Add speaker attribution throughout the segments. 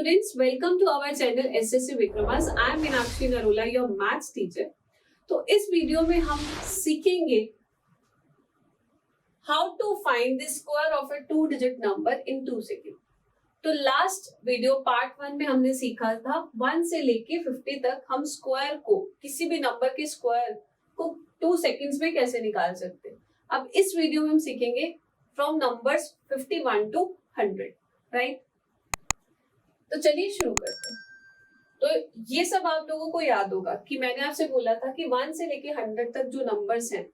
Speaker 1: students, welcome to our channel SSC Vikramas. I am Meenakshi Narula, your maths teacher. तो इस video में हम सीखेंगे how to find the square of a 2-digit number in 2 seconds. तो last video part 1 में हमने सीखा था 1 से लेके 50 तक हम स्क्वायर को, किसी भी नंबर के स्क्वायर को 2 सेकंड्स में कैसे निकाल सकते हैं. अब इस वीडियो में हम सीखेंगे फ्रॉम नंबर्स 51 to 100, राइट. तो चलिए शुरू करते हैं. तो ये सब आप लोगों को याद होगा कि मैंने आपसे बोला था कि 1 से लेके 100 तक जो नंबर्स हैं,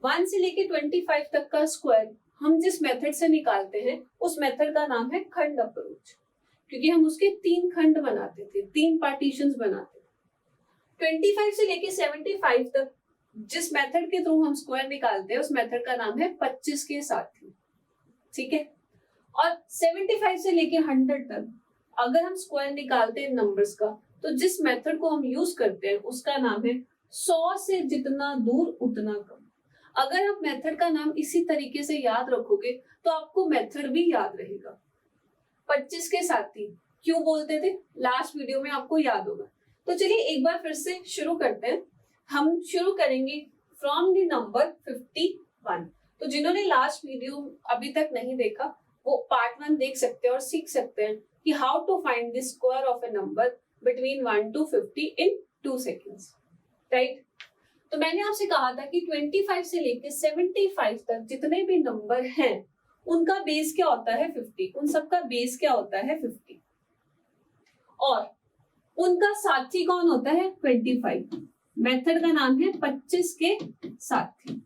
Speaker 1: 1 से लेके 25 तक का स्क्वायर हम जिस मेथड से निकालते हैं उस मेथड का नाम है खंड अप्रोच, क्योंकि हम उसके 3 खंड बनाते थे, 3 पार्टीशंस बनाते थे. 25 से लेके 75 तक जिस मेथड के थ्रू हम स्क्वायर निकालते हैं उस मेथड का नाम है 25 के साथी, ठीक है. और 75 से लेके 100 तक अगर हम स्क्वायर निकालते हैं नंबर्स का, तो जिस मेथड को हम यूज करते हैं उसका नाम है 100 से जितना दूर उतना कम. अगर आप मेथड का नाम इसी तरीके से याद रखोगे तो आपको मेथड भी याद रहेगा. 25 के साथी क्यों बोलते थे, लास्ट वीडियो में आपको याद होगा. तो चलिए एक बार फिर से शुरू करते हैं. हम शुरू करेंगे फ्रॉम द नंबर 51. तो जिन्होंने लास्ट वीडियो अभी तक नहीं देखा वो पार्ट 1 देख सकते हैं और सीख सकते हैं कि how to find the square of a number between 1 to 50 in 2 seconds, right. तो मैंने आपसे कहा था कि 25 से लेकर 75 तक जितने भी नंबर हैं उनका बेस क्या होता है 50. उन सबका बेस क्या होता है 50 और उनका साथी कौन होता है 25. मेथड का नाम है 25 के साथी,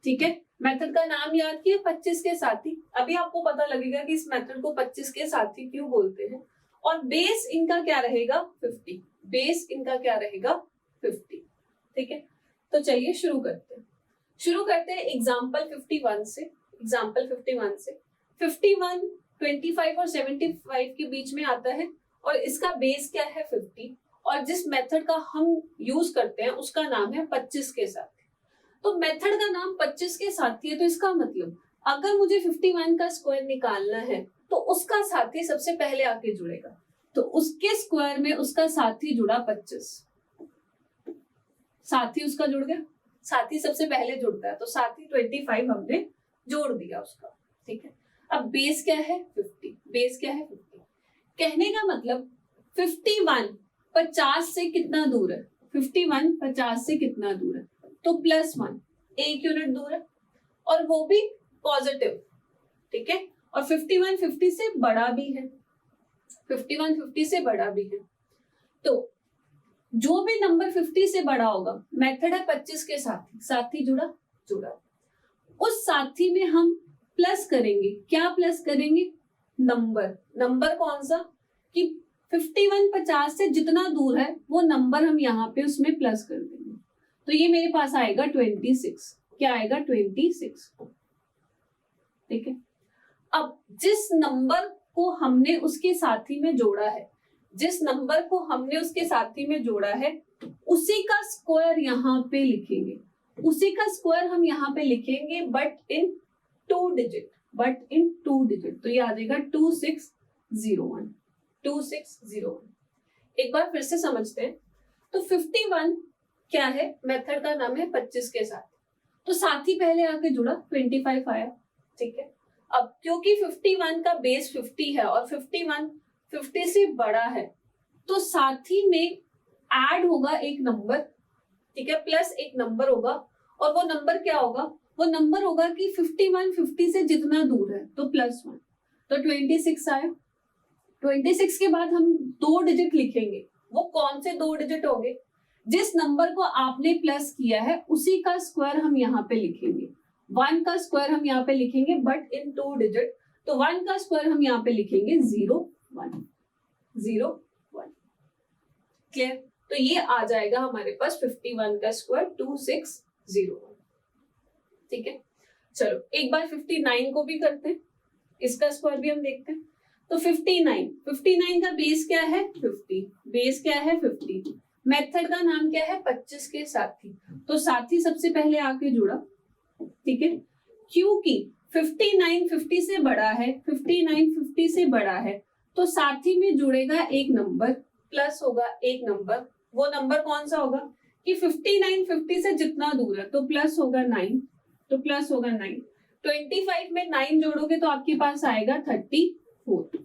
Speaker 1: ठीक है. मेथड का नाम याद किया 25 के साथी. अभी आपको पता लगेगा कि इस मेथड को 25 के साथी क्यों बोलते हैं. और बेस इनका क्या रहेगा 50. बेस इनका क्या रहेगा 50, ठीक है. तो चलिए शुरू करते हैं एग्जाम्पल 51 से. एग्जाम्पल 51 से 51 25 और 75 के बीच में आता है और इसका बेस क्या है 50 और जिस मेथड का हम यूज करते हैं उसका नाम है 25 के साथी. तो मेथड का नाम 25 के साथी है, तो इसका मतलब अगर मुझे 51 का स्क्वायर निकालना है तो उसका साथी सबसे पहले आके जुड़ेगा. तो उसके स्क्वायर में उसका साथी जुड़ा 25, साथी उसका जुड़ गया. साथी सबसे पहले जुड़ता है तो साथी 25 हमने जोड़ दिया उसका, ठीक है. अब बेस क्या है 50. बेस क्या है 50. कहने का मतलब 51 50 से कितना दूर है. 51 50 से कितना दूर है तो +1, 1 यूनिट दूर है और वो भी पॉजिटिव, ठीक है. और 51 50 से बड़ा भी है. 51 50 से बड़ा भी है. तो जो भी नंबर 50 से बड़ा होगा, मेथड है 25 के साथी, साथी जुड़ा. उस साथी में हम प्लस करेंगे. क्या प्लस करेंगे नंबर कौन सा कि 51 50 से जितना दूर है वो नंबर हम यहाँ पे उसमें प्लस कर देंगे. तो ये मेरे पास आएगा 26. क्या आएगा 26, ठीक है. अब जिस नंबर को हमने उसके साथी में जोड़ा है, जिस नंबर को हमने उसके साथी में जोड़ा है उसी का स्क्वायर यहाँ पे लिखेंगे. उसी का स्क्वायर हम यहाँ पे लिखेंगे बट इन 2 डिजिट. तो ये आ जाएगा 2601. 2601. एक बार फिर से समझते हैं. तो 51 क्या है, मेथड का नाम है 25 के साथ. तो साथी पहले आके जुड़ा 25 आया, ठीक है. अब क्योंकि 51 का बेस 50 है और 51 50 से बड़ा है तो साथी में ऐड होगा एक नंबर, ठीक है, प्लस एक नंबर होगा. और वो नंबर क्या होगा, वो नंबर होगा कि 51 50 से जितना दूर है तो +1. तो 26 आया. 26 के बाद हम 2 डिजिट लिखेंगे. वो कौन से 2 डिजिट होंगे, जिस नंबर को आपने प्लस किया है उसी का स्क्वायर हम यहाँ पे लिखेंगे. 1 का स्क्वायर हम यहाँ पे लिखेंगे बट इन 2 डिजिट. तो 1 का स्क्वायर हम यहाँ पे लिखेंगे 0 1. क्लियर. तो ये आ जाएगा हमारे पास 51 का स्क्वायर 2601, ठीक है. चलो एक बार 59 को भी करते हैं, इसका स्क्वायर भी हम देखते हैं. तो 59 का बेस क्या है 50. बेस क्या है 50. मेथड का नाम क्या है 25 के साथी. तो साथी सबसे पहले आके जुड़ा, ठीक है. क्योंकि 59 50 से बड़ा है, 59 50 से बड़ा है तो साथ ही में जुड़ेगा एक नंबर, प्लस होगा एक नंबर। वो नंबर कौन सा होगा कि 59 50 से जितना दूर है, तो प्लस होगा 9, तो प्लस होगा 9। 25 में 9 जोड़ोगे तो आपके पास आएगा 34।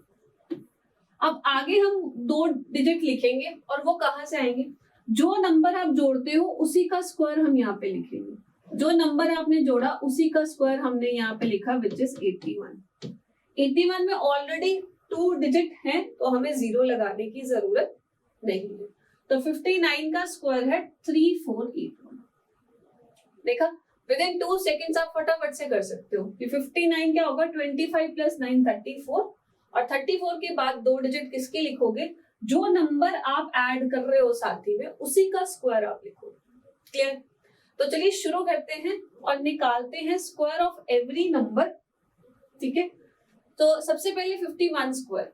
Speaker 1: अब आगे हम 2 डिजिट लिखेंगे और वो कहाँ से आएंगे, जो नंबर आप जोड़ते हो उसी का स्क्वायर हम यहाँ पे लिखेंगे। जो नंबर आपने जोड़ा उसी का स्क्वायर हमने यहाँ पे लिखा, विच इज 81। 81 में ऑलरेडी 2 डिजिट है तो हमें 0 लगाने की जरूरत नहीं है। तो 59 का स्क्वायर है 3481। देखा, विद इन 2 सेकेंड्स आप फटाफट से कर सकते हो कि 59 क्या होगा, 25 प्लस 9 34, और 34 के बाद 2 डिजिट किसके लिखोगे, जो नंबर आप ऐड कर रहे हो साथी में उसी का स्क्वायर आप लिखोगे। क्लियर? तो चलिए शुरू करते हैं और निकालते हैं स्क्वायर ऑफ एवरी नंबर। ठीक है, तो सबसे पहले 51 स्क्वायर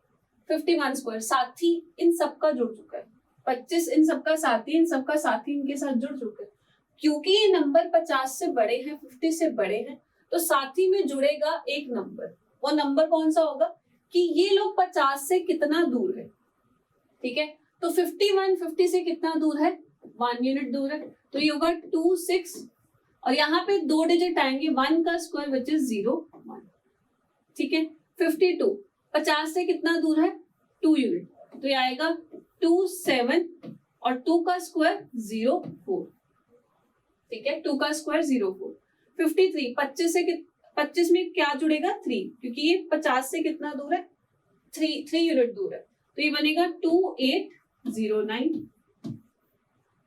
Speaker 1: साथी इन सबका जुड़ चुका है। 25 इन सबका साथी, इन सबका साथी इनके साथ जुड़ चुका है। क्योंकि ये नंबर 50 से बड़े हैं, 50 से बड़े हैं, तो साथी में जुड़ेगा एक नंबर। वो नंबर कौन सा होगा कि ये लोग 50 से कितना दूर है। ठीक है, तो 51 50 से कितना दूर है, 1 यूनिट दूर है, तो ये होगा 26। और यहाँ पे 2 डिजिट आएंगे, 1 का स्क्वायर विच इज 0 1। ठीक है, 52 50 से कितना दूर है, 2 यूनिट, तो ये आएगा 2 7 और 2 का स्क्वायर 0 4। ठीक है, 2 का स्क्वायर 0 4। 53 25 में क्या जुड़ेगा, 3, क्योंकि ये 50 से कितना दूर है, 3 यूनिट दूर है, तो ये बनेगा 2809।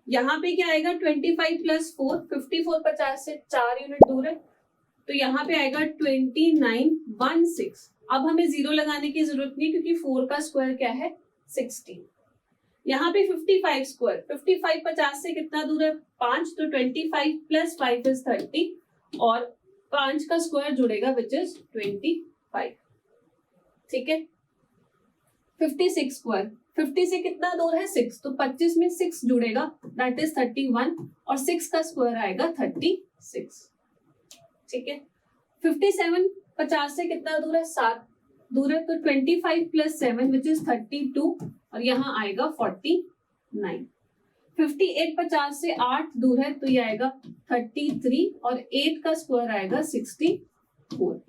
Speaker 1: यहाँ पे क्या आएगा, 25 प्लस 4, 54 50 से 4 यूनिट दूर है, तो यहाँ पे आएगा 2916। अब हमें 0 लगाने की जरूरत नहीं क्योंकि 4 का स्क्वायर क्या है, 16। यहाँ पे 55 स्क्वायर, 55 50 से कितना दूर है, 5, तो 25 प्लस 5 इज 30, और 5 का स्क्वायर जुड़ेगा विच इज 25। ठीक है, 56 स्क्वायर, 50 से कितना दूर है, 6, तो 25 में 6 जुड़ेगा दैट इज 31, और 6 का स्क्वायर आएगा 36। ठीक है, 57 50 से कितना दूर है, 7 दूर है, तो 25 प्लस 7 विच इज 32, और यहाँ आएगा 49। 58 50 से 8 दूर है, तो ये आएगा 33, और 8 का स्क्वायर आएगा 64।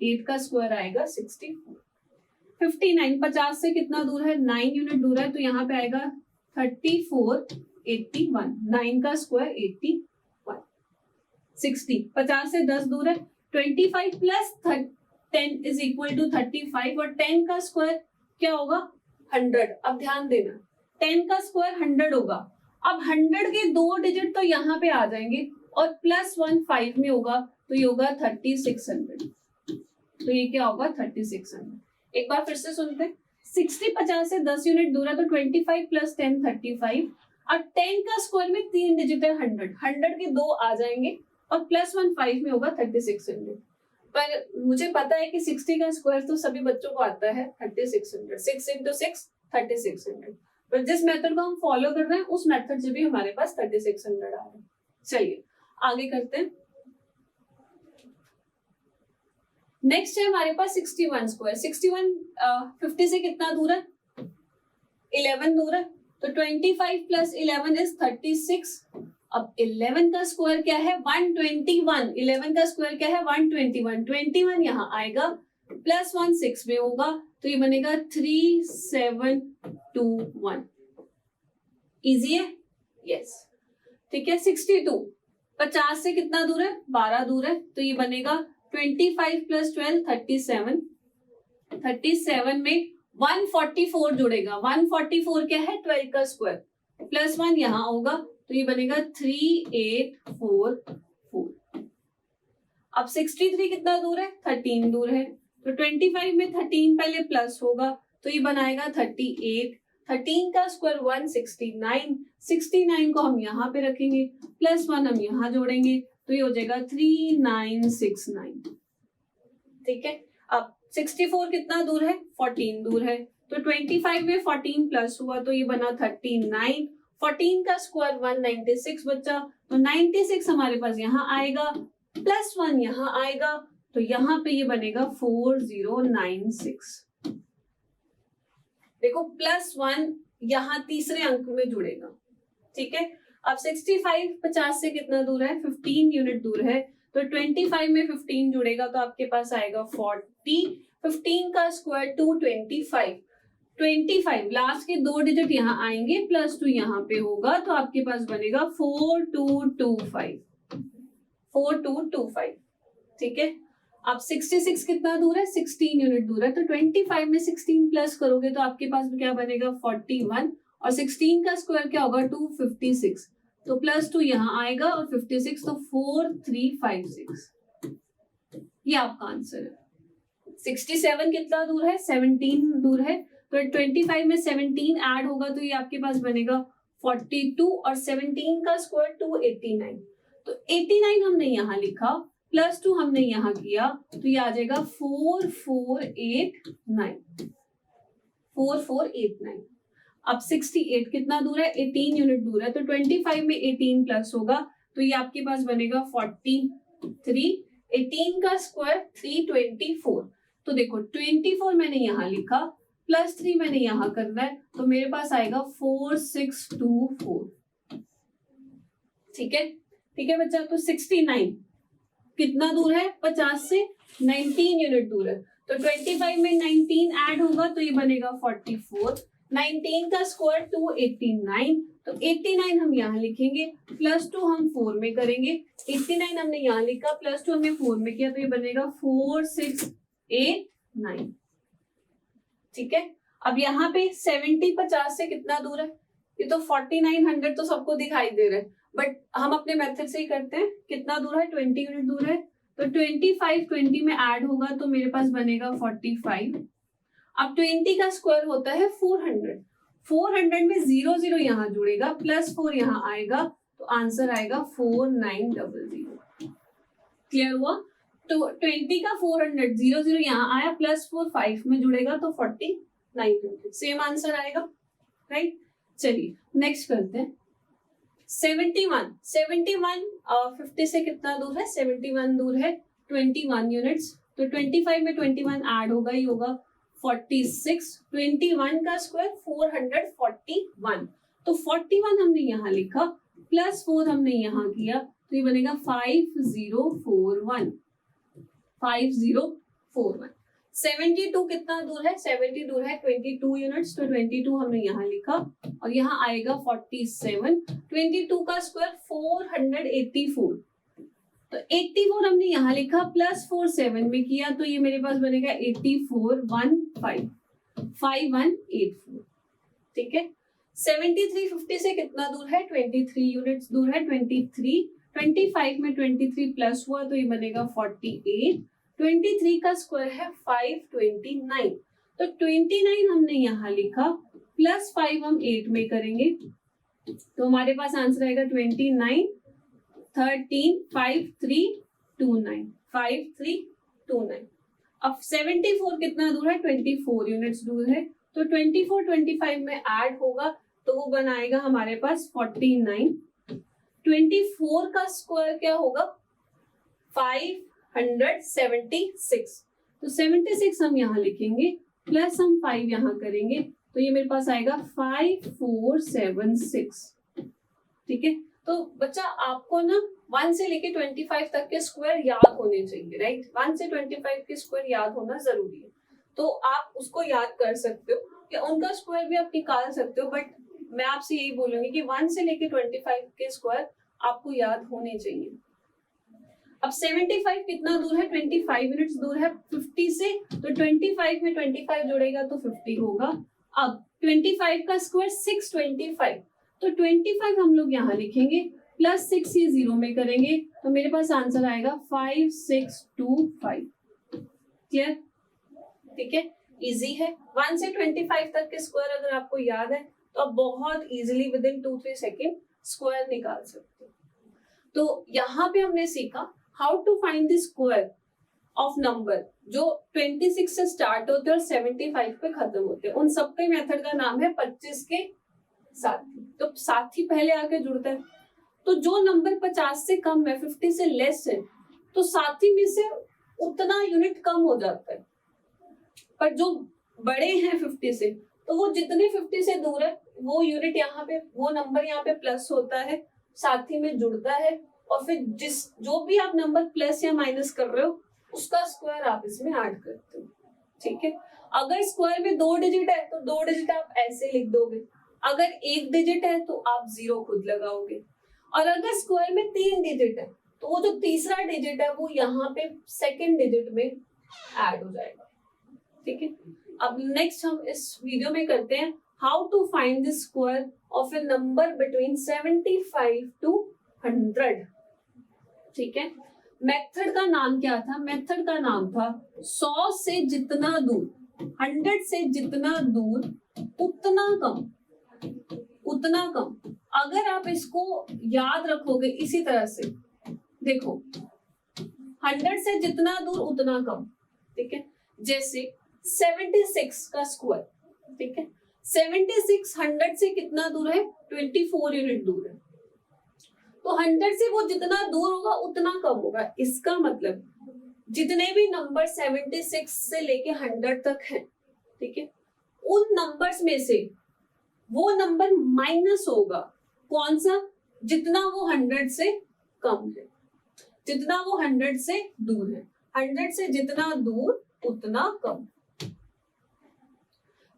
Speaker 1: 8 का स्क्वायर आएगा 64। 59 50 से कितना दूर है, 9 यूनिट दूर है, तो यहाँ पे आएगा 34 81। 9 का स्क्वायर 81। 60 50 से 10 दूर है, 25 प्लस 10 इज इक्वल टू 35, और 10 का स्क्वायर क्या होगा, 100। अब ध्यान देना, 10 का स्क्वायर 100 होगा। अब 100 के 2 डिजिट तो यहाँ पे आ जाएंगे, और प्लस 1 5 में होगा, तो ये होगा 3600। तो ये क्या होगा, 3600। एक बार फिर से सुनते हैं, 60 50 से 10 यूनिट दूर है, तो 25 प्लस 10 35, और 10 का स्क्वायर में 3 डिजिट है 100। 100 के 2 आ जाएंगे, और प्लस 1 5 में होगा 3600। पर मुझे पता है कि 60 का स्क्वायर तो सभी बच्चों को आता है 3600, 6 into 6 3600, पर जिस मेथड को हम फॉलो कर रहे हैं उस मेथड से भी हमारे पास 3600 आ रहा है। चलिए आगे करते हैं। नेक्स्ट है हमारे पास 61 स्क्वायर। 61 50 से कितना दूर है, 11 दूर है, तो 25 प्लस 11 इज 36। अब 11 का स्क्वायर क्या है, 121। 11 का स्क्वायर क्या है, 121। 21 यहाँ आएगा, प्लस 1 6 में होगा, तो ये बनेगा 3721। इजी है, यस। ठीक है, 62 50 से कितना दूर है, 12 दूर है, तो ये बनेगा 25 प्लस 12 37। 37 में 144 जुड़ेगा। 144 क्या है, 12 का स्क्वायर, प्लस 1 यहाँ होगा, तो ये बनेगा 3844। अब 63 कितना दूर है, 13 दूर है, तो 25 में 13 पहले प्लस होगा, तो ये बनाएगा 38। 13 का स्क्वायर 169। 69 को हम यहाँ पे रखेंगे, प्लस 1 हम यहाँ जोड़ेंगे, तो ये हो जाएगा 3969। ठीक है, अब 64 कितना दूर है, 14 दूर है, तो 25 में 14 प्लस हुआ, तो ये बना 39। 14 का स्क्वायर 196 बचा, तो 96 हमारे पास यहाँ आएगा, प्लस 1 यहाँ आएगा, तो यहाँ पे ये बनेगा 4096। देखो +1 यहाँ तीसरे अंक में जुड़ेगा, ठीक है। अब 65 50 से कितना दूर है, 15 यूनिट दूर है, तो 25 में 15 जुड़ेगा तो आपके पास आएगा 40, 15 का स्क्वायर 225, 25 लास्ट के 2 डिजिट यहाँ आएंगे, +2 यहाँ पे होगा तो आपके पास बनेगा 4225, 4225, ठीक है। अब 66 कितना दूर है, 16 यूनिट दूर है, तो 25 में 16 प्लस करोगे तो आपके पास क्या बनेगा 41, और 16 का स्क्वायर क्या होगा 256, तो +2 यहाँ आएगा और 56, तो 4356, ये आपका आंसर है। 67 कितना दूर है, 17 दूर है, तो 25 में 17 ऐड होगा तो ये आपके पास बनेगा 42, और 17 का स्क्वायर 289, तो 89 हमने यहाँ लिखा, +2 हमने यहाँ किया, तो ये आ जाएगा 4489, 4489। अब 68 कितना दूर है, 18 यूनिट दूर है, तो 25 में 18 प्लस होगा तो ये आपके पास बनेगा 43, 18 का स्क्वायर 324, तो देखो 24 मैंने यहाँ लिखा, +3 मैंने यहाँ करना है, तो मेरे पास आएगा 4624, ठीक है, ठीक है बच्चा। तो 69 कितना दूर है, 50 से 19 यूनिट दूर है, तो 25 में 19 ऐड होगा तो ये बनेगा 44, 19 का स्क्वायर 289, तो 89 हम यहाँ लिखेंगे, +2 हम 4 में करेंगे, 89 हमने यहाँ लिखा, +2 हमने 4 में किया, तो ये बनेगा 4689, ठीक है। अब यहाँ पे 70 50 से कितना दूर है, ये तो 4900 तो सबको दिखाई दे रहा है, बट हम अपने मेथड से ही करते हैं। कितना दूर है, 20 यूनिट दूर है, तो 25 20 में ऐड होगा तो मेरे पास बनेगा 45। अब 20 का स्क्वायर होता है 400, 400 में 0 0 यहाँ जुड़ेगा, +4 यहाँ आएगा, तो आंसर आएगा 4900। क्लियर हुआ? तो 20 का 400 0 0 यहाँ आया, +4 5 में जुड़ेगा तो 4900, सेम आंसर आएगा, राइट। चलिए नेक्स्ट करते हैं। 71 50 से कितना दूर है, 71 दूर है 21 यूनिट्स, तो 25 में 21 ऐड होगा, ही होगा 46, 21 का स्क्वायर 441, तो 41 हमने यहाँ लिखा, +4 हमने यहाँ किया, तो ये बनेगा 5041, 5041। 72 कितना दूर है, 70 दूर है 22 यूनिट्स, तो 22 हमने यहाँ लिखा, और यहाँ आएगा 47, 22 का स्क्वायर 484, तो 84 हमने यहाँ लिखा, +4 7 में किया, तो ये मेरे पास बनेगा 8415, 5184, ठीक है। 73 50 से कितना दूर है, 23 यूनिट्स दूर है, 23, 25 में 23 प्लस हुआ तो ये बनेगा 48, 23 का स्क्वायर है 529, तो 29 हमने यहाँ लिखा, +5 हम 8 में करेंगे, तो हमारे पास आंसर आएगा 29 13 5329, 5329। अब 74 कितना दूर है, 24 यूनिट्स दूर है, तो 24 25 में ऐड होगा तो वो बनाएगा हमारे पास 49, 24 का स्क्वायर क्या होगा 576, तो 76 हम यहाँ लिखेंगे, प्लस हम 5 यहाँ करेंगे, तो ये मेरे पास आएगा 5476, ठीक है। तो बच्चा आपको ना 1 से लेके 25 तक के स्क्वायर याद होने चाहिए, राइट। 1 से 25 के स्क्वायर याद होना जरूरी है, तो आप उसको याद कर सकते हो या उनका स्क्वायर भी आप निकाल सकते हो, बट मैं आपसे यही बोलूंगी कि 1 से लेके 25 के स्क्वायर आपको याद होने चाहिए। अब 75 कितना दूर है, 25 यूनिट्स दूर है 50 से, तो 25 में 25 जुड़ेगा तो 50 होगा। अब 25 का स्क्वायर 625, तो 25 हम लोग यहाँ लिखेंगे, +6 ये 0 में करेंगे, तो मेरे पास आंसर आएगा 5625। क्लियर? ठीक है, इजी है। 1 से 25 तक के स्क्वायर अगर आपको याद है तो आप बहुत easily within 2-3 second square निकाल सकते हो। तो यहाँ पे हमने सीखा how to find the square of number जो 26 से स्टार्ट होते हैं और 75 पे खत्म होते हैं। उन सबके मेथड का नाम है 25 के साथी। तो साथी पहले आके जुड़ता है, तो जो नंबर 50 से कम है, 50 से लेस है, तो साथी में से उतना यूनिट कम हो जाता है, पर जो बड़े हैं 50 से तो वो जितने 50 से दूर है वो यूनिट यहाँ पे, वो नंबर यहाँ पे प्लस होता है, साथ ही में जुड़ता है, और फिर जो भी आप नंबर प्लस या माइनस कर रहे हो उसका स्क्वायर आप इसमें ऐड करते हो। ठीक है, अगर स्क्वायर में 2 डिजिट है तो 2 डिजिट आप ऐसे लिख दोगे, अगर 1 डिजिट है तो आप 0 खुद लगाओगे, और अगर स्क्वायर में 3 डिजिट है तो वो जो तीसरा डिजिट है वो यहाँ पे सेकंड डिजिट में ऐड हो जाएगा। ठीक है, अब नेक्स्ट हम इस वीडियो में करते हैं how to find the square of a number between 75 to 100। ठीक है, मेथड का नाम क्या था? मेथड का नाम था 100 से जितना दूर, 100 से जितना दूर उतना कम, उतना कम। अगर आप इसको याद रखोगे इसी तरह से, देखो 100 से जितना दूर उतना कम। ठीक है, जैसे 76 का स्क्वायर, ठीक है, 76 100 से कितना दूर है? 24 यूनिट दूर है। तो 100 से वो जितना दूर होगा उतना कम होगा। इसका मतलब जितने भी नंबर 76 से लेके 100 तक हैं, ठीक है, उन नंबर्स में से वो नंबर माइनस होगा। कौन सा? जितना वो 100 से कम है, जितना वो 100 से दूर है। 100 से जितना दूर उतना कम।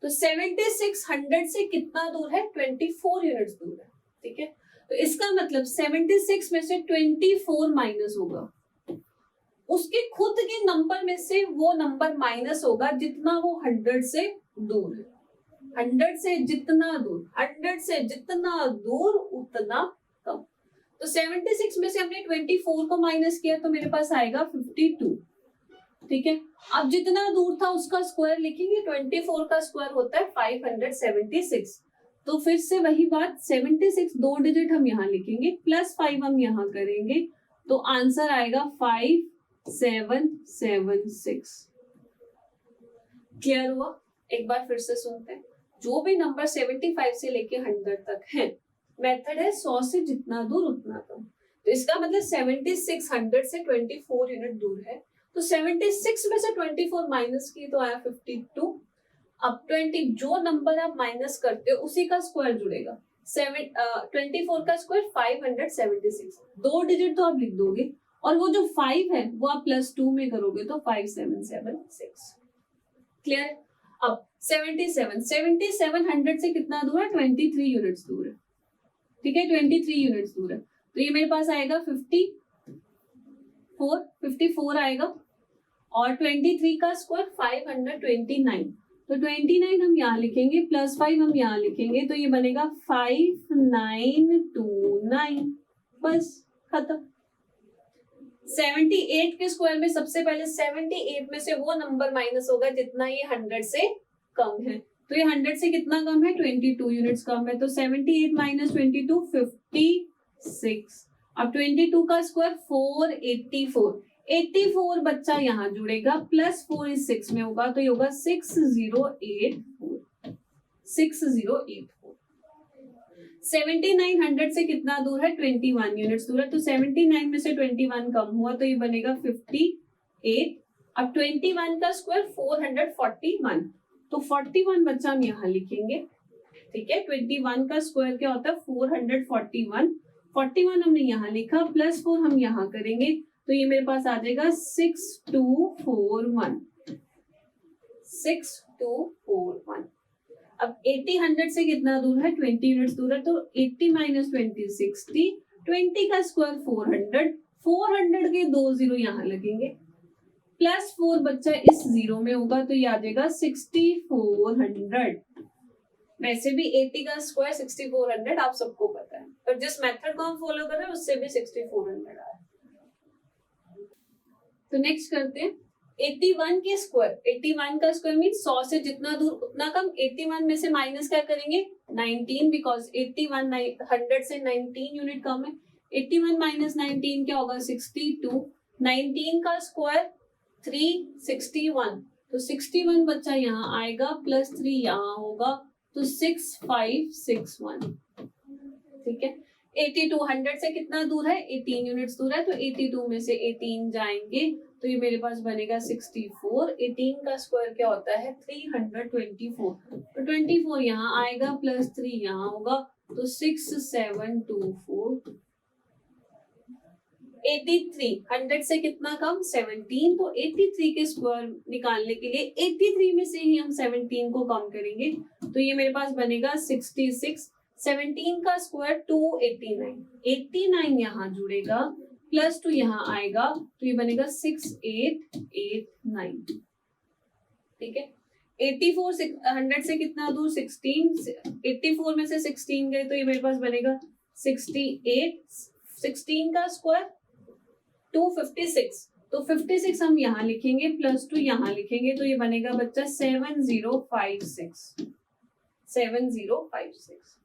Speaker 1: तो 76 100 से कितना दूर है? 24 यूनिट्स दूर है। ठीक है, तो इसका मतलब 76 में से 24 माइनस होगा, उसके खुद के नंबर में से वो नंबर माइनस होगा जितना वो 100 से दूर है। 100 से जितना दूर, 100 से जितना दूर उतना कम। तो 76 में से हमने 24 को माइनस किया तो मेरे पास आएगा 52। ठीक है, अब जितना दूर था उसका स्क्वायर लिखेंगे। 24 का स्क्वायर होता है 576। तो फिर से वही बात, 76 2 डिजिट हम यहाँ लिखेंगे, प्लस 5 हम यहाँ करेंगे, तो आंसर आएगा 5776। क्लियर हुआ? एक बार फिर से सुनते हैं। जो भी नंबर 75 से लेके 100 तक है, मेथड है 100 से जितना दूर उतना कम। तो इसका मतलब 76 100 से 24 यूनिट दूर है, तो 76 में से 24 माइनस की तो आया 52। अब 20 जो नंबर आप माइनस करते हो उसी का स्क्वायर जुड़ेगा। 24 का स्क्वायर 576। 2 डिजिट तो आप लिख दोगे, और वो जो 5 है वो आप +2 में करोगे तो 5776। क्लियर? अब 77 100 से कितना दूर है? 23 यूनिट्स दूर है। ठीक है, 23 यूनिट्स दूर है, तो ये मेरे पास आएगा 54 आएगा, और 23 का स्क्वायर 529। तो 29 हम यहाँ लिखेंगे, +5 हम यहाँ लिखेंगे, तो ये बनेगा 5929। बस खत्म। 78 के स्क्वायर में सबसे पहले 78 में से वो नंबर माइनस होगा जितना ये 100 से कम है। तो ये 100 से कितना कम है? 22 यूनिट्स कम है। तो 78 माइनस 22 56। अब 22 का स्क्वायर 484। 84 बच्चा यहाँ जुड़ेगा, +4 इस 6 में होगा, तो ये होगा 6084। 6084। 79 100 से कितना दूर है? 21 यूनिट्स दूर है, तो 79 में से 21 कम हुआ, तो ये बनेगा 58। अब 21 का स्क्वायर 441, तो 41 बच्चा हम यहाँ लिखेंगे। ठीक है, 21 का स्क्वायर क्या होता है? 441। 41 हमने यहाँ लिखा, +4 हम यहाँ करेंगे, तो ये मेरे पास आ जाएगा 6241। 6241। अब 80 100 से कितना दूर है? 20 यूनिट्स दूर है, तो 80 माइनस 20 60। 20 का स्क्वायर 400। 400 के 2 0 यहाँ लगेंगे, +4 बच्चा इस 0 में होगा, तो ये आ जाएगा 6400। वैसे भी 80 का स्क्वायर 6400 आप सबको पता है, पर जिस मेथड को हम फॉलो कर रहे हैं उससे भी 6400 आया। तो नेक्स्ट करते हैं 81 के स्क्वायर। 81 का स्क्वायर मीन 100 से जितना दूर उतना कम। 81 में से माइनस क्या करेंगे? 19, बिकॉज 81 100 से 19 यूनिट कम है। 81 माइनस 19 क्या होगा? 62। 19 का स्क्वायर 361, तो 61 बच्चा यहाँ आएगा, +3 यहाँ होगा, तो 6561। ठीक है, 82 100 से कितना दूर है, 18 यूनिट्स दूर है, तो 82 में से 18 जाएंगे तो ये मेरे पास बनेगा 64। 18 का स्क्वायर क्या होता है, 324। तो 24 यहाँ आएगा प्लस 3 यहाँ होगा, तो 6724। 83 100 से कितना कम, 17। तो 83 के स्क्वायर निकालने के लिए 83 में से ही हम 17 को कम करेंगे, तो ये मेरे पास बनेगा 66। 17 का स्क्वायर 289, 89 यहाँ जुड़ेगा प्लस 2 यहाँ आएगा, तो ये बनेगा 6889। ठीक है, 84 100 से कितना दूर, 16। 84 में से 16 गए तो ये मेरे पास बनेगा 68। 16 का स्क्वायर 256, तो 56 हम यहाँ लिखेंगे प्लस 2 यहाँ लिखेंगे, तो ये बनेगा बच्चा 7056। 7056।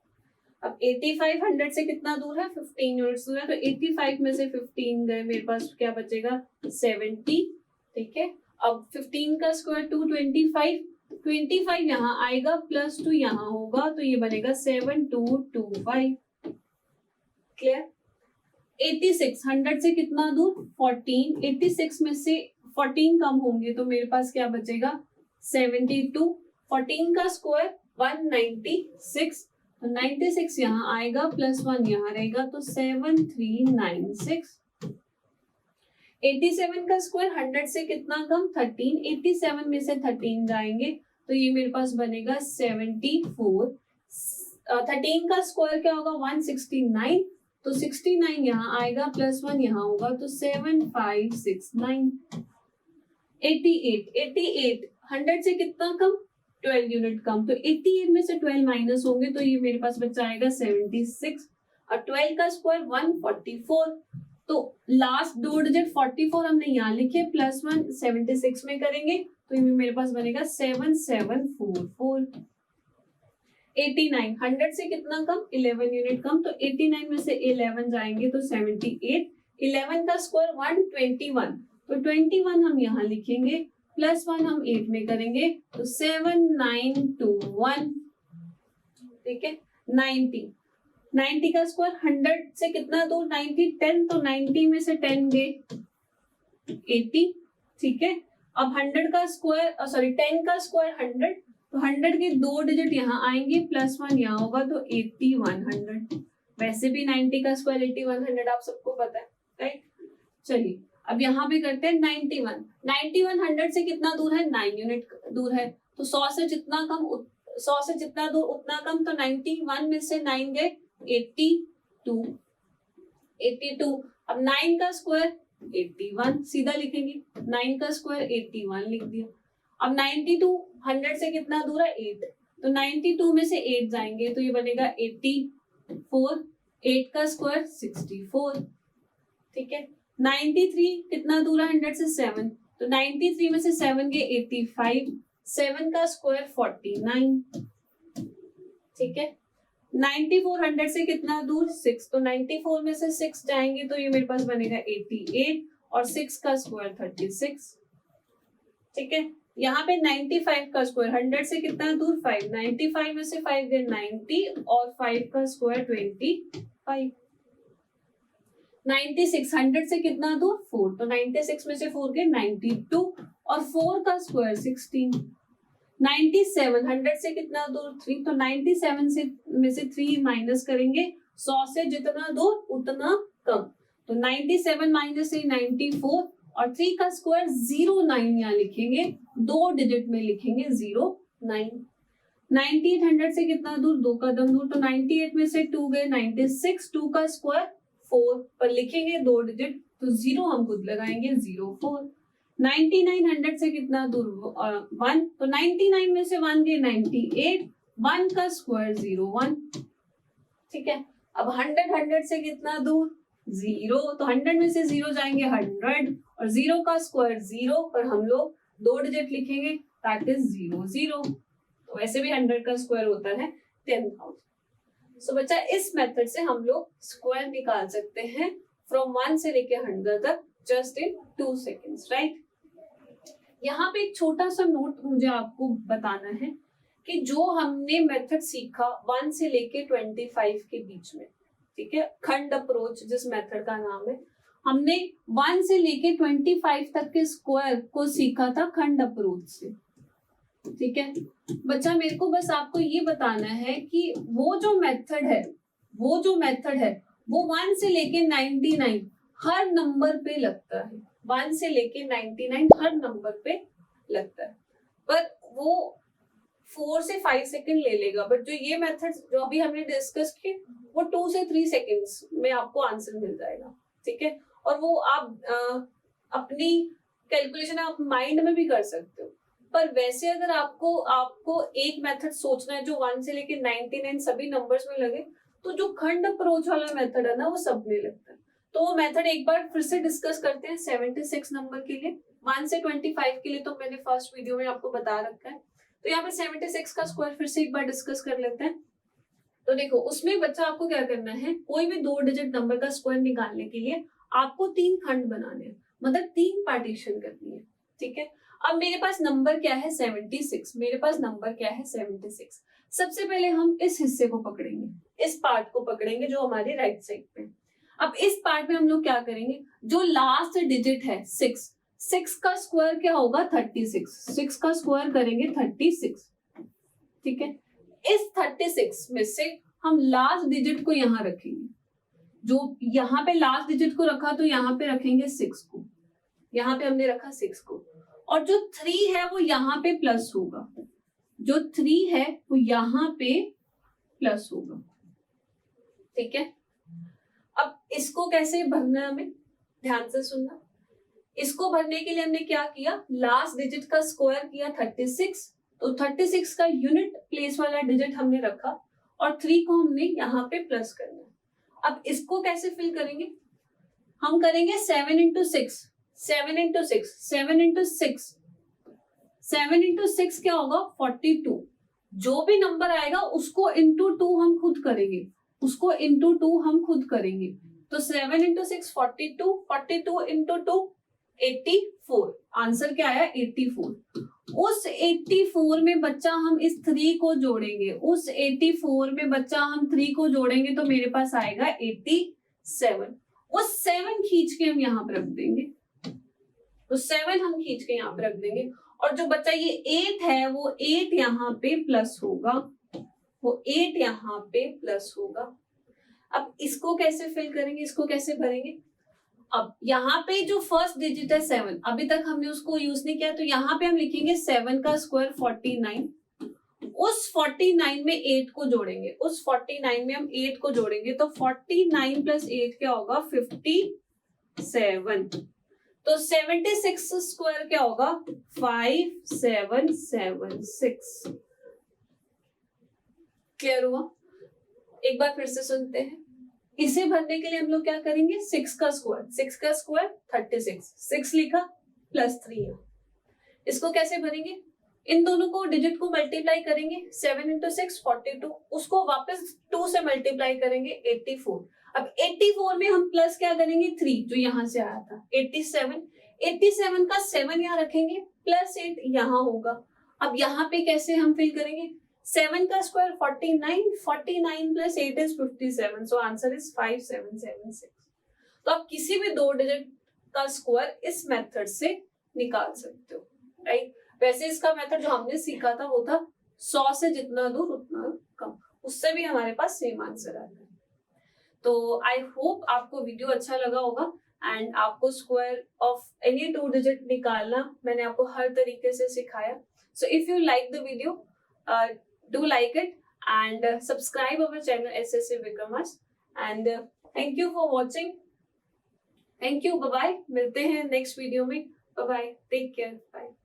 Speaker 1: अब 85 100 से कितना दूर है, 15 यूनिट्स दूर है, तो 85 में से 15 गए, मेरे पास क्या बचेगा 70। ठीक है, अब 15 का स्क्वायर 225, 25 यहाँ आएगा प्लस 2 यहाँ होगा, तो ये बनेगा 7225। क्लियर। 86 100 से कितना दूर, 14। 86 में से 14 कम होंगे तो मेरे पास क्या बचेगा 72। 14 का स्क्वायर 196, तो 96 यहाँ आएगा प्लस 1 यहाँ रहेगा, तो 7396। 87 का स्क्वायर 100 से कितना कम, 13। 87 में से 13 जाएंगे तो ये मेरे पास बनेगा 74। 13 का स्क्वायर क्या होगा, 169, तो 69 यहाँ आएगा प्लस 1 यहाँ होगा, तो 7569। 88 100 से कितना कम, 12 यूनिट कम, तो 88 में से 12 माइनस होंगे तो ये मेरे पास बच्चा आएगा 76। और 12 का स्क्वायर 144, तो लास्ट दो डिजिट 44 हमने यहाँ लिखे, प्लस 1 76 में करेंगे तो ये मेरे पास बनेगा 7744। 89 100 से कितना कम, 11 यूनिट कम, तो 89 में से 11 जाएंगे तो 78। 11 का स्क्वायर 121, तो 21 हम यहाँ लिखेंगे, प्लस 1 हम 8 में करेंगे तो 7921। ठीक है, 90 का स्क्वायर 100 से कितना दूर, 90 10, तो 90 में से 10 गए 80। ठीक है, अब 100 का स्क्वायर 10 का स्क्वायर 100, तो 100 के दो डिजिट यहाँ आएंगे, प्लस 1 यहाँ होगा, तो 8100। वैसे भी 90 का स्क्वायर 8100 आप सबको पता है, राइट। चलिए अब यहाँ पे करते हैं 91। 91 100 से कितना दूर है, 9 यूनिट दूर है, तो 100 से जितना कम 100 से जितना दूर उतना कम, तो 91 में से 9 गए 82। अब 9 का स्क्वायर 81 सीधा लिखेंगे, 9 का स्क्वायर 81 लिख दिया। अब 92 100 से कितना दूर है, 8, तो 92 में से 8 जाएंगे तो ये बनेगा 84। 8 का स्क्वायर 64। ठीक है, 93 कितना दूर है 100 से, 7, तो 93 में से 7 गए 85। 7 का स्क्वायर 49। ठीक है, 94 100 से कितना दूर, 6, तो 94 में से 6 जाएंगे तो ये मेरे पास बनेगा 88, और 6 का स्क्वायर 36। ठीक है, यहाँ पे 95 का स्क्वायर 100 से कितना दूर, 5, 95 में से 5 गए 90, और 5 का स्क्वायर 25। 96 100 से कितना दूर, 4, तो 96 में से 4 गए 92, और 4 का स्क्वायर 16। 97 100 से कितना दूर, 3, तो 97 से में से 3 माइनस करेंगे, 100 से जितना दूर उतना कम, तो 97 माइनस 3 94, और 3 का स्क्वायर 09 यहाँ लिखेंगे, दो डिजिट में लिखेंगे 09। 98 100 से कितना दूर, 2 कदम दूर, तो 98 में से 2 गए 96, 2 का स्क्वायर 4 पर लिखेंगे दो डिजिट, तो 0 हम खुद लगाएंगे 04। 99 100 से कितना दूर, 1, तो 99 में से 1 गए 98, 1 का स्क्वायर 01। ठीक है, अब 100 से कितना दूर, 0, तो 100 में से 0 जाएंगे 100, और 0 का स्क्वायर 0 पर हम लोग दो डिजिट लिखेंगे, दैट इज 00। तो वैसे भी 100 का स्क्वायर होता है 10,000। सो बच्चा इस मेथड से हम लोग स्क्वायर निकाल सकते हैं फ्रॉम 1 से लेके 100 तक जस्ट इन 2 सेकेंड्स, राइट। यहाँ पे एक छोटा सा नोट मुझे आपको बताना है कि जो हमने मेथड सीखा 1 से लेके 25 के बीच में, ठीक है, खंड अप्रोच जिस मेथड का नाम है, हमने 1 से लेके 25 तक के स्क्वायर को सीखा था खंड अप्रोच से। ठीक है बच्चा, मेरे को बस आपको ये बताना है कि वो जो मेथड है वो 1 से लेके 99 हर नंबर पे लगता है। 1 से लेके 99 हर नंबर पे लगता है, पर वो 4 से 5 सेकंड ले लेगा। बट जो ये मेथड जो अभी हमने डिस्कस की वो 2 से 3 सेकंड्स में आपको आंसर मिल जाएगा। ठीक है, और वो आप अपनी कैलकुलेशन आप माइंड में भी कर सकते हो। पर वैसे अगर आपको एक मेथड सोचना है जो 1 से लेके 99 सभी नंबर्स में लगे, तो जो खंड अप्रोच वाला मेथड है ना वो सब में लगता है। तो वो मेथड एक बार फिर से डिस्कस करते हैं 76 नंबर के लिए। 1 से 25 के लिए तो मैंने फर्स्ट वीडियो में आपको बता रखा है। तो यहाँ पे 76 का स्क्वायर फिर से एक बार डिस्कस कर लेते हैं। तो देखो उसमें बच्चा आपको क्या करना है, कोई भी 2 डिजिट नंबर का स्क्वायर निकालने के लिए आपको 3 खंड बनाने हैं, मतलब 3 पार्टीशन करनी है। ठीक है, अब मेरे पास नंबर क्या है 76। सबसे पहले हम इस हिस्से को पकड़ेंगे, इस पार्ट को पकड़ेंगे जो हमारे राइट साइड पे। अब इस पार्ट में हम लोग क्या करेंगे, जो लास्ट डिजिट है 6 का स्क्वायर क्या होगा 36। 6 का स्क्वायर करेंगे 36। ठीक है, इस 36 में से हम लास्ट डिजिट को यहाँ रखेंगे। जो यहाँ पे लास्ट डिजिट को रखा तो यहाँ पे रखेंगे 6 को, यहाँ पे हमने रखा 6 को, और जो 3 है वो यहाँ पे प्लस होगा। जो 3 है वो यहाँ पे प्लस होगा। ठीक है, अब इसको कैसे भरना है हमें, ध्यान से सुनना। इसको भरने के लिए हमने क्या किया, लास्ट डिजिट का स्क्वायर किया 36, तो 36 का यूनिट प्लेस वाला डिजिट हमने रखा और 3 को हमने यहाँ पे प्लस करना है। अब इसको कैसे फिल करेंगे, हम करेंगे 7 इंटू 6 क्या होगा 42। जो भी नंबर आएगा उसको इंटू 2 हम खुद करेंगे, तो 7 इंटू 6 42 इंटू 2 84। आंसर क्या आया 84। उस 84 में बच्चा हम इस 3 को जोड़ेंगे, तो मेरे पास आएगा 87। वो 7 खींच के हम यहाँ पे रख देंगे, और जो बच्चा ये 8 है वो 8 यहाँ पे प्लस होगा, अब इसको कैसे फिल करेंगे, इसको कैसे भरेंगे। अब यहाँ पे जो फर्स्ट डिजिट है 7, अभी तक हमने उसको यूज नहीं किया, तो यहाँ पे हम लिखेंगे 7 का स्क्वायर 49। उस 49 में 8 को जोड़ेंगे, तो 49 प्लस 8 क्या होगा 57। तो 76 स्क्वायर क्या होगा 5776। क्लियर हुआ, एक बार फिर से सुनते हैं। इसे भरने के लिए हम लोग क्या करेंगे, 6 का स्क्वायर 36, 6 लिखा प्लस 3। इसको कैसे भरेंगे, इन दोनों को डिजिट को मल्टीप्लाई करेंगे, 7 इंटू 6 42, उसको वापस 2 से मल्टीप्लाई करेंगे 84। अब 84 में हम प्लस क्या करेंगे 3 जो यहाँ से आया था 87 का 7 यहाँ रखेंगे, प्लस 8 यहाँ होगा। अब यहाँ पे कैसे हम फिल करेंगे, 7 का square 49 plus 8 is 57, so answer is 5776। तो आप किसी भी 2 डिजिट का स्क्वायर इस मेथड से निकाल सकते हो, राइट। वैसे इसका मेथड जो हमने सीखा था वो था 100 से जितना दूर उतना कम, उससे भी हमारे पास सेम आंसर आता है। तो आई होप आपको वीडियो अच्छा लगा होगा, एंड आपको स्क्वायर ऑफ एनी 2 डिजिट निकालना मैंने आपको हर तरीके से सिखाया। So if you like the video, do like it and subscribe our channel SSC Vikramas, and thank you for watching. Thank you, bye bye, मिलते हैं नेक्स्ट वीडियो में, bye bye, take care, bye.